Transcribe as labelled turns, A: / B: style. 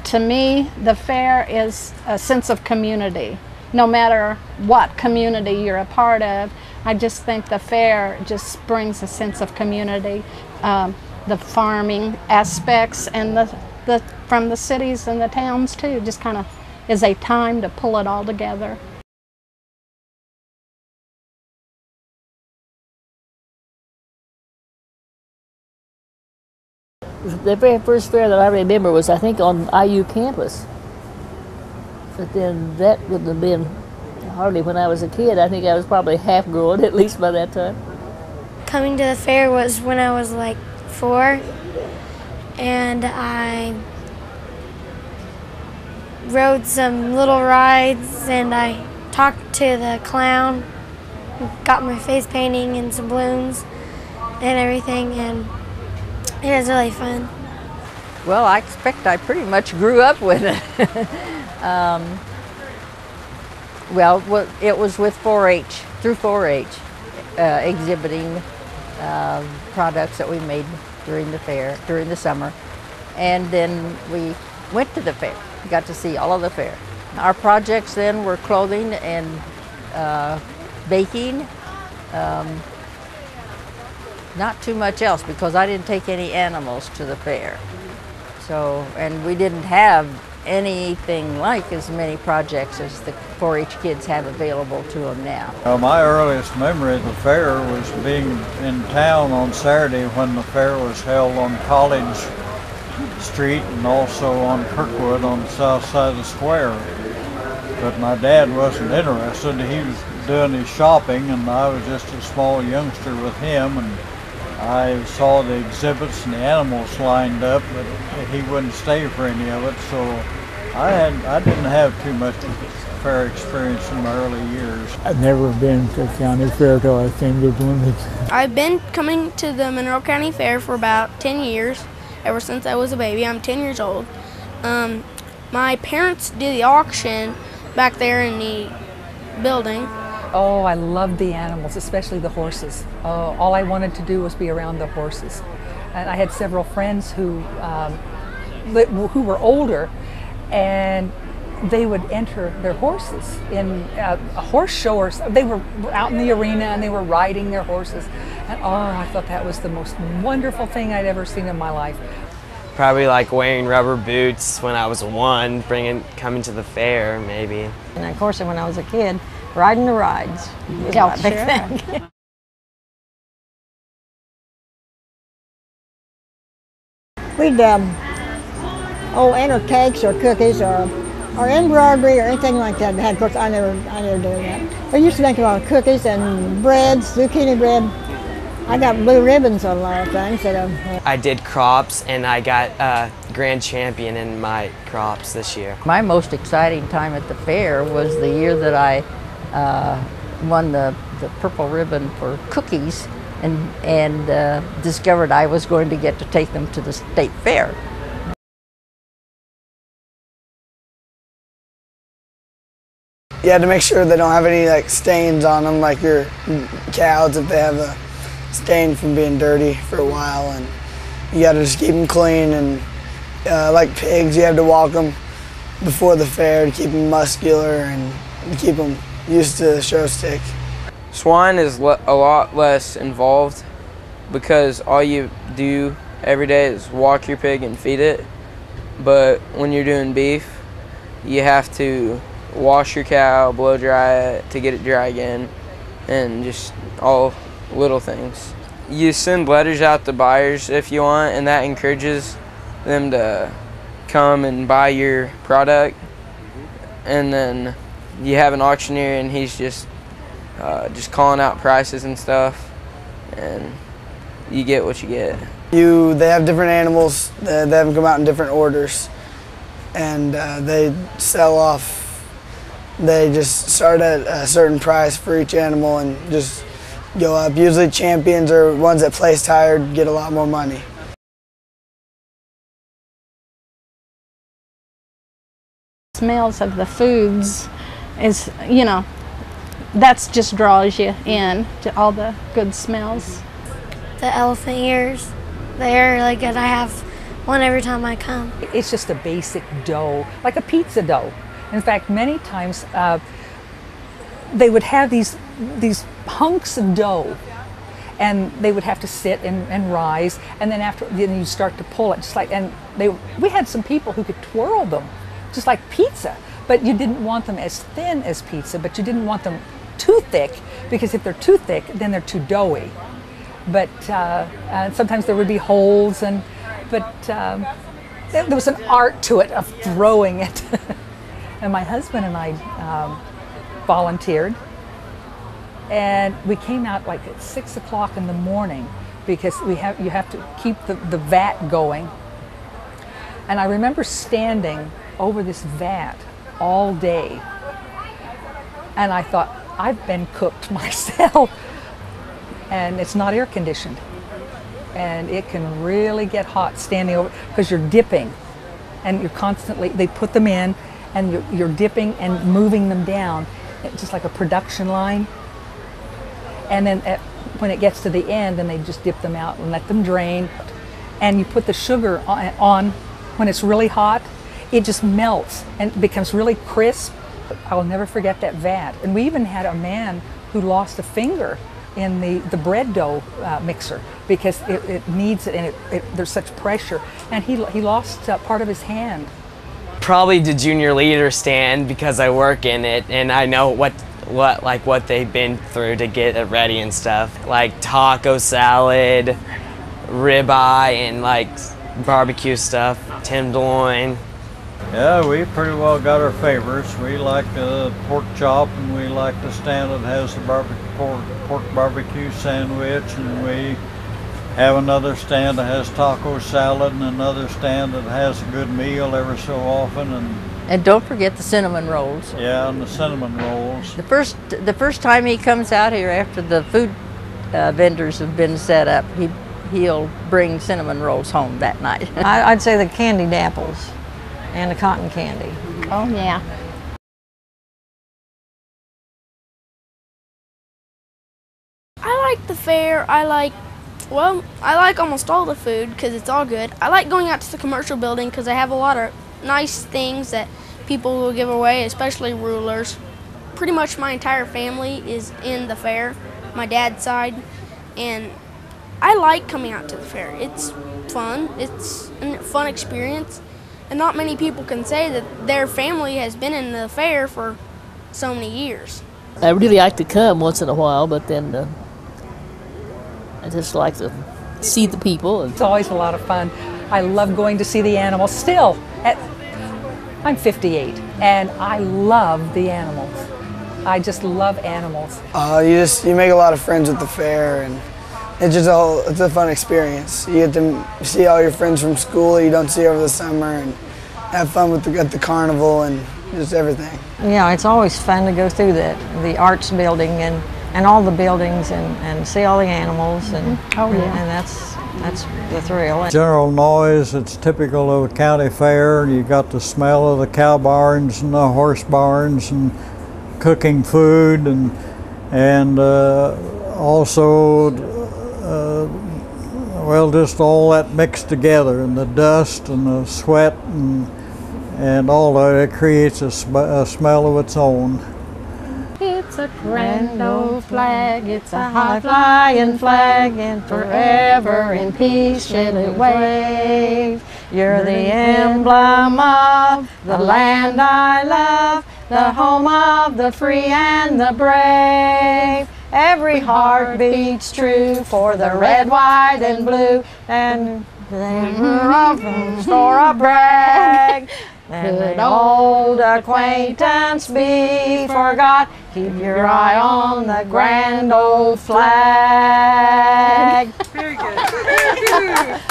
A: to me, the fair is a sense of community. No matter what community you're a part of, I just think the fair just brings a sense of community. The farming aspects and from the cities and the towns too, just kind of is a time to pull it all together.
B: The very first fair that I remember was, I think, on IU campus. But then that wouldn't have been hardly when I was a kid. I think I was probably half grown, at least by that time.
C: Coming to the fair was when I was like 4, and I rode some little rides, and I talked to the clown, got my face painting and some balloons and everything, and it was really fun.
D: Well, I expect I pretty much grew up with it. Well, it was with 4-H, through 4-H, exhibiting products that we made during the fair, during the summer. And then we went to the fair, got to see all of the fair. Our projects then were clothing and baking. Not too much else, because I didn't take any animals to the fair. So, and we didn't have anything like as many projects as the 4-H kids have available to them now.
E: My earliest memory of the fair was being in town on Saturday when the fair was held on College Street and also on Kirkwood on the south side of the square. But my dad wasn't interested. He was doing his shopping, and I was just a small youngster with him, and I saw the exhibits and the animals lined up, but he wouldn't stay for any of it, so I didn't have too much fair experience in my early years.
F: I've never been to a county fair till I came to Bloomington.
G: I've been coming to the Monroe County Fair for about 10 years, ever since I was a baby. I'm 10 years old. My parents did the auction back there in the building.
H: Oh, I loved the animals, especially the horses. All I wanted to do was be around the horses. And I had several friends who were older, and they would enter their horses in a horse show, or they were out in the arena and they were riding their horses. And oh, I thought that was the most wonderful thing I'd ever seen in my life.
I: Probably like wearing rubber boots when I was 1, coming to the fair maybe.
J: And of course, when I was a kid, riding the rides was my big thing.
K: We'd enter cakes or cookies or embroidery or anything like that. Of course, I never did that. We used to make a lot of cookies and breads, zucchini bread. I got blue ribbons on a lot of things.
I: I did crops, and I got grand champion in my crops this year.
D: My most exciting time at the fair was the year that I won the purple ribbon for cookies, and discovered I was going to get to take them to the state fair.
L: You had to make sure they don't have any like stains on them, like your cows, if they have a stain from being dirty for a while, and you got to just keep them clean. And like pigs, you have to walk them before the fair to keep them muscular and to keep them used to the show stick.
M: Swine is a lot less involved because all you do every day is walk your pig and feed it. But when you're doing beef, you have to wash your cow, blow dry it to get it dry again, and just all little things. You send letters out to buyers if you want, and that encourages them to come and buy your product. And then you have an auctioneer, and he's just calling out prices and stuff, and you get what you get.
L: They have different animals. They have them come out in different orders, and they sell off. They just start at a certain price for each animal and just go up. Usually champions or ones that placed higher get a lot more money.
A: Smells of the foods is, that's just draws you in to all the good smells.
C: The elephant ears, they're really good. I have one every time I come.
H: It's just a basic dough, like a pizza dough. In fact, many times they would have these hunks of dough, and they would have to sit and rise, and then then you start to pull it, just like, and we had some people who could twirl them, just like pizza, but you didn't want them as thin as pizza, but you didn't want them too thick, because if they're too thick, then they're too doughy. But sometimes there would be holes, but there was an art to it of throwing it. And my husband and I volunteered, and we came out like at 6 o'clock in the morning, because you have to keep the vat going. And I remember standing over this vat all day, and I thought, I've been cooked myself. And it's not air conditioned, and it can really get hot standing over, because you're dipping, and you're constantly, they put them in, and you're dipping and moving them down, just like a production line. And then when it gets to the end, then they just dip them out and let them drain. And you put the sugar on when it's really hot, it just melts and becomes really crisp. I will never forget that vat. And we even had a man who lost a finger in the bread dough mixer, because it needs it, and there's such pressure, and he lost part of his hand.
I: Probably the junior leader stand, because I work in it and I know what they've been through to get it ready and stuff, like taco salad, ribeye, and like barbecue stuff, tenderloin.
E: Yeah, we pretty well got our favorites. We like the pork chop, and we like the stand that has the pork barbecue sandwich, and we have another stand that has taco salad, and another stand that has a good meal every so often.
D: And don't forget the cinnamon rolls.
E: Yeah, and the cinnamon rolls.
D: The first time he comes out here after the food vendors have been set up, he'll bring cinnamon rolls home that night.
J: I'd say the candied apples and the cotton candy.
A: Oh yeah.
G: I like the fair. I like almost all the food, because it's all good. I like going out to the commercial building, because they have a lot of nice things that people will give away, especially rulers. Pretty much my entire family is in the fair, my dad's side, and I like coming out to the fair. It's fun. It's a fun experience, and not many people can say that their family has been in the fair for so many years.
B: I really like to come once in a while, but then I just like to see the people.
H: It's always a lot of fun. I love going to see the animals. Still, I'm 58, and I love the animals. I just love animals.
L: You make a lot of friends with the fair, and it's a fun experience. You get to see all your friends from school you don't see over the summer, and have fun at the carnival and just everything.
J: Yeah, it's always fun to go through the arts building and all the buildings and see all the animals, and and that's the thrill.
E: General noise, it's typical of a county fair. You got the smell of the cow barns and the horse barns and cooking food, and also well, just all that mixed together, and the dust and the sweat and all of it creates a smell of its own.
A: It's a grand old flag, it's a high-flying flag, and forever in peace shall it wave. You're the emblem of the land I love, the home of the free and the brave. Every heart beats true for the red, white, and blue, and store a brag. Could old acquaintance be forgot? Keep your eye on the grand old flag.
N: Very good.